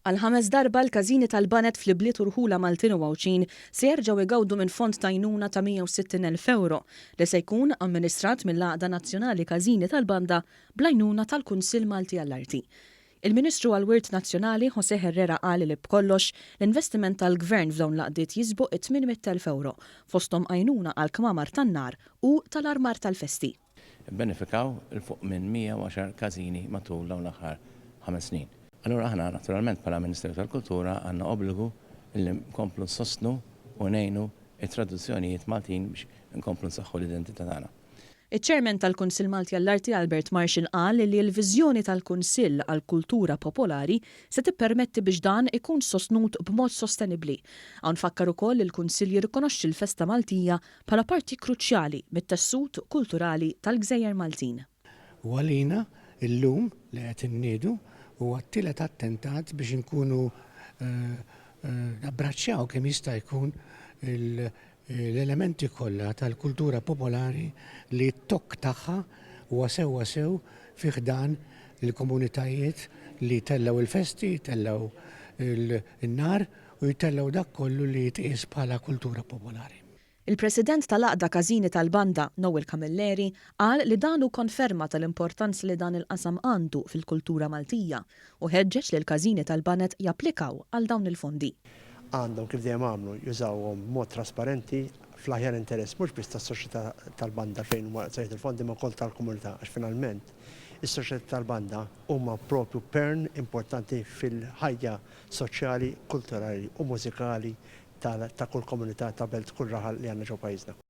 Għal 5 darba l-każini tal-Banet fl-Bliet u Rħula Maltin u Għawċin se jerġgħu igawdu minn fond ta' għajnuna ta' 160,000 euro li se jkun amministrat mill-Għaqda Nazzjonali Każini tal-Banda bl-għajnuna tal-Kunsill Malti għall-Arti. Il-Ministru għall-Wirt Nazzjonali José Herrera qal li b'kollox l-investiment tal-Gvern f'dawn l-qdiet jisbuq 800,000 euro fosthom għajnuna għal kmamar tan-nar u tal-armar tal-festi. Benefikaw il-fuq minn 110 każini matul dawn l-aħħar 5 snin. Allura aħna naturalment bħala Ministeru tal-Kultura għandna obbligu li nkomplu nsostnu u ngħinu it-traduzzjonijiet Maltin biex nkomplu nsaħħu l-identità tagħna. Iċ-Chairman tal-Kunsill Malti għall-Arti Albert Marshall qal li l-viżjoni tal-Kunsill għall-Kultura Popolari se tippermetti biex dan ikun sostnut b'mod sostenibbli. Hawn fakkar ukoll li l-Kunsill jirrikonoxxi l-Festa Maltija bħala parti kruċjali mit-tessut kulturali tal-Gżejjer Maltin. U għalina illum li qed inniedu u għattilet attentat biex nkunu abbraċċjaw kemm jista' jkun l-elementi kollha tal-kultura popolari li t-tokk tagħha huwa sew fih dan il-komunitajiet li tellaw il-festi, tellaw il-nar u jtellaw dak kollu li jitqies bħala kultura popolari. Il-President tal-Għaqda Każini tal-Banda, Noel Camilleri, qal li dan hu konferma tal-importanza li dan il-qasam għandu fil-kultura Maltija u ħeġġeġ li l-każini tal-Banet japplikaw għal dawn il-fondi. Għandhom kif dejjem għamlu jużawhom mod trasparenti fl-aħjar interess mhux biss tas-soċjetà tal-Banda fejn huma sejt il-fondi ma' wkoll tal-komunità għax finalment is-soċjetà tal-Banda huma propju pern importanti fil-ħajja soċjali, kulturali u mużikali ta' kull komunità ta' belt kull raħal li għandna ġew pajjiżna.